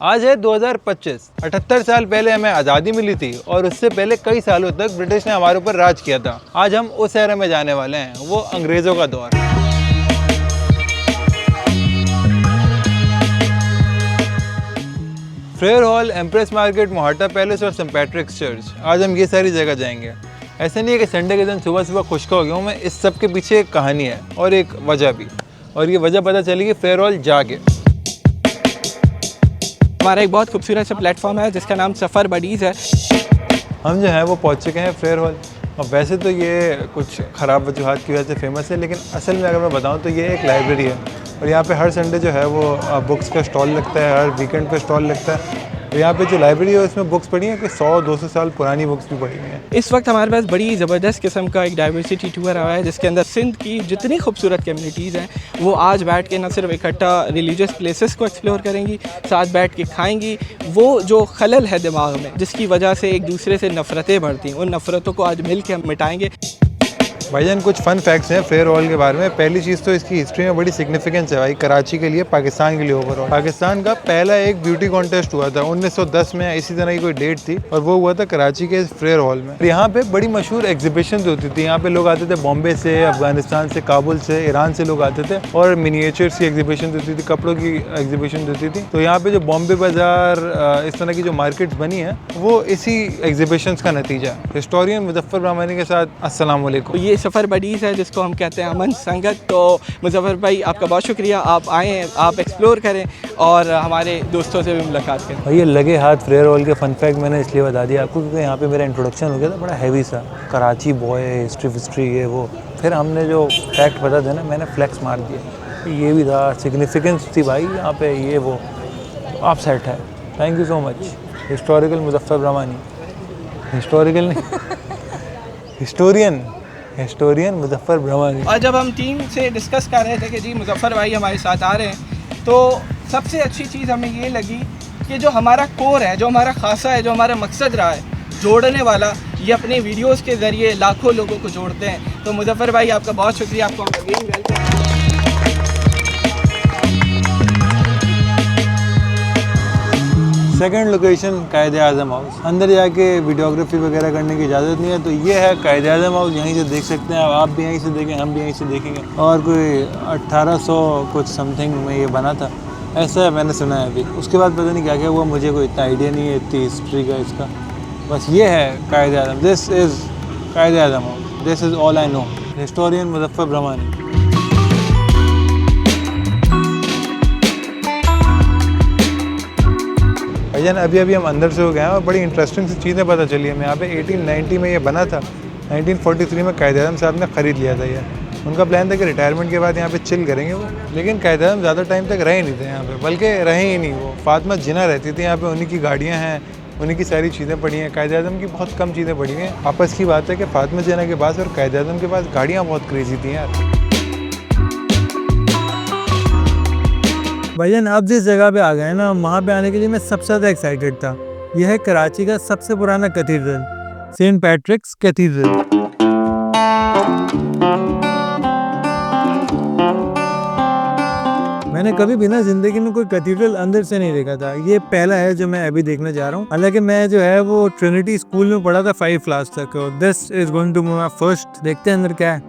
आज है 2025। 78 साल पहले हमें आज़ादी मिली थी और उससे पहले कई सालों तक ब्रिटिश ने हमारे ऊपर राज किया था। आज हम उस एरा में जाने वाले हैं, वो अंग्रेज़ों का दौर। Frere Hall, Empress Market, Mohatta palace और सेंट पैट्रिक्स चर्च, आज हम ये सारी जगह जाएंगे। ऐसा नहीं है कि संडे के दिन सुबह सुबह खुशका हो गया हूँ मैं, इस सब के पीछे एक कहानी है और एक वजह भी, और ये वजह पता चलेगी फेयर हॉल जाके। हमारा एक बहुत खूबसूरत सा प्लेटफॉर्म है जिसका नाम सफ़र बडीज़ है। हम जो है वो पहुँच चुके हैं फेयर हॉल। और वैसे तो ये कुछ ख़राब वजूहात की वजह से फेमस है, लेकिन असल में अगर मैं बताऊँ तो ये एक लाइब्रेरी है और यहाँ पे हर संडे जो है वो बुक्स का स्टॉल लगता है, हर वीकेंड पे स्टॉल लगता है। तो यहाँ पे जो लाइब्रेरी है उसमें बुक्स पढ़ी हैं कि 100-200 साल पुरानी बुक्स भी पढ़ी हुई हैं। इस वक्त हमारे पास बड़ी ज़बरदस्त किस्म का एक डाइवर्सिटी टूर आया है जिसके अंदर सिंध की जितनी खूबसूरत कम्युनिटीज़ हैं वो आज बैठ के न सिर्फ इकट्ठा रिलीजियस प्लेसेस को एक्सप्लोर करेंगी, साथ बैठ के खाएंगी। वो जो खलल है दिमाग में जिसकी वजह से एक दूसरे से नफ़रतें बढ़ती हैं, उन नफ़रतों को आज मिल के हम मिटाएंगे। भाईजान कुछ फ़न फैक्ट्स हैं फेयर हॉल के बारे में। पहली चीज़ तो इसकी हिस्ट्री में बड़ी सिग्निफिकेंस है भाई, कराची के लिए, पाकिस्तान के लिए ओवरऑल। पाकिस्तान का पहला एक ब्यूटी कॉन्टेस्ट हुआ था 1910 में, इसी तरह की कोई डेट थी और वो हुआ था कराची के फेयर हॉल में। यहाँ पे बड़ी मशहूर एग्जीबिशन होती थी। यहाँ पे लोग आते थे बॉम्बे से, अफगानिस्तान से, काबुल से, ईरान से लोग आते थे और मिनिएचर्स की एग्जीबिशन होती थी, कपड़ों की एग्जीबिशन होती थी। तो यहाँ पे जो बॉम्बे बाजार, इस तरह की जो मार्केट्स बनी है वो इसी एग्जीबिशंस का नतीजा है। हिस्टोरियन मुजफ्फर ब्रह्मानी के साथ अस्सलाम वालेकुम। ये सफ़र बडीज़ है जिसको हम कहते हैं अमन संगत। तो मुजफ्फर भाई आपका बहुत शुक्रिया, आप आएँ, आप एक्सप्लोर करें और हमारे दोस्तों से भी मुलाकात करें। भाई ये लगे हाथ फेयर हॉल के फन फैक्ट मैंने इसलिए बता दिया आपको क्योंकि यहाँ पे मेरा इंट्रोडक्शन हो गया था बड़ा हैवी सा, कराची बॉय, हिस्ट्री ये वो। फिर हमने जो फैक्ट बता दिया ना, मैंने फ्लैक्स मार दिया, ये भी था, सिग्निफिकेंस थी भाई यहाँ पे, ये वो। आप सेट है, thank you so much. Historical Muzaffar Brahmani, historical नहीं, हिस्टोरियन मुजफ्फर ब्रह्मानी। और जब हम टीम से डिस्कस कर रहे थे कि जी मुजफ्फर भाई हमारे साथ आ रहे हैं, तो सबसे अच्छी चीज़ हमें ये लगी कि जो हमारा कोर है, जो हमारा खासा है, जो हमारा मकसद रहा है जोड़ने वाला, ये अपने वीडियोस के ज़रिए लाखों लोगों को जोड़ते हैं। तो मुजफ्फर भाई आपका बहुत शुक्रिया, आपको अगेन वेलकम। सेकंड लोकेशन कायदे आज़म हाउस। अंदर जाके वीडियोग्राफी वगैरह करने की इजाज़त नहीं है, तो ये है कायदे आज़म हाउस। यहीं से देख सकते हैं आप भी यहीं से देखें, हम भी यहीं से देखेंगे। और कोई 1800 कुछ समथिंग में ये बना था, ऐसा है मैंने सुना है। अभी उसके बाद पता नहीं क्या क्या हुआ, मुझे कोई इतना आइडिया नहीं है इतनी हिस्ट्री का इसका। बस ये है कायदे आज़म, this is Quaid-e Azam house, this is all I know. Historian Muzaffar Brahmani. भाईजान अभी हम अंदर से हो गए हैं और बड़ी इंटरेस्टिंग सी चीज़ें पता चली हमें। यहाँ पे 1890 में ये बना था, 1943 में कायदे आज़म साहब ने ख़रीद लिया था ये। उनका प्लान था कि रिटायरमेंट के बाद यहाँ पे चिल करेंगे वो, लेकिन कायदे आज़म ज़्यादा टाइम तक रहे नहीं थे यहाँ पे, बल्कि रहे ही नहीं। वो फातिमा जिन्ना रहती थी यहाँ पे, उन्हीं की गाड़ियाँ हैं, उन्हीं की सारी चीज़ें पड़ी हैं। कायदे आज़म की बहुत कम चीज़ें पड़ी हैं। आपस की बात है कि फातिमा जिन्ना के पास और कायदे आज़म के पास गाड़ियाँ बहुत क्रेजी थी यार। भाईजान आप जिस जगह पे आ गए ना, वहाँ पे आने के लिए मैं सबसे ज़्यादा एक्साइटेड था। यह है कराची का सबसे पुराना कैथीड्रल, सेंट पैट्रिक्स कैथीड्रल। मैंने कभी भी ना जिंदगी में कोई कैथीड्रल अंदर से नहीं देखा था, ये पहला है जो मैं अभी देखने जा रहा हूँ। हालांकि मैं जो है वो ट्रिनिटी स्कूल में पढ़ा था 5 क्लास तक, और this is going to be my first. देखते हैं अंदर क्या है।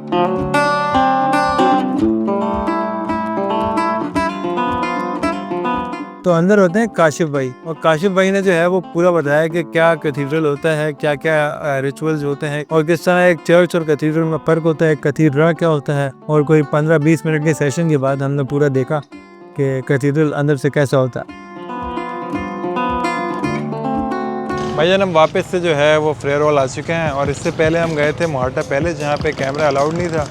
तो अंदर होते हैं काशिफ भाई, और काशिफ भाई ने जो है वो पूरा बताया कि क्या कैथीड्रल होता है, क्या क्या रिचुअल्स होते हैं और किस तरह एक चर्च और कैथीड्रल में फ़र्क होता है, कैथीड्रा क्या होता है। और कोई 15-20 मिनट के सेशन के बाद हमने पूरा देखा कि कैथीड्रल अंदर से कैसा होता है। भाईजान हम वापस से जो है वो फेयर हॉल आ चुके हैं और इससे पहले हम गए थे मोहाटा पैलेस, जहाँ पे कैमरा अलाउड नहीं था,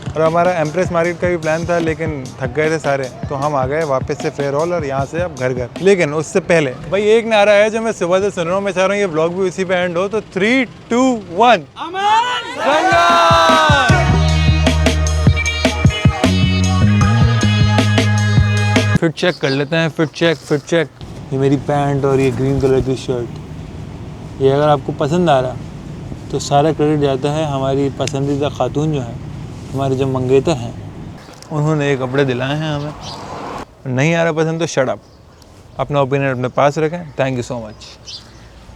और हमारा एम्प्रेस मार्केट का भी प्लान था, लेकिन थक गए थे सारे, तो हम आ गए वापस से फेयर हॉल और यहाँ से अब घर। लेकिन उससे पहले भाई एक नारा है जो मैं सुबह से सुन रहा हूँ, मैं चाह रहा हूँ ये ब्लॉग भी उसी पे एंड हो। तो 3, 2, 1 फिट चेक कर लेते हैं, फिट चेक। ये मेरी पैंट और ये ग्रीन कलर की शर्ट, ये अगर आपको पसंद आ रहा तो सारा क्रेडिट जाता है हमारी पसंदीदा खातून जो है, हमारे जो मंगेतर हैं, उन्होंने ये कपड़े दिलाए हैं हमें। नहीं आ रहा पसंद तो शट अप, अपना ओपिनियन अपने पास रखें। Thank you so much.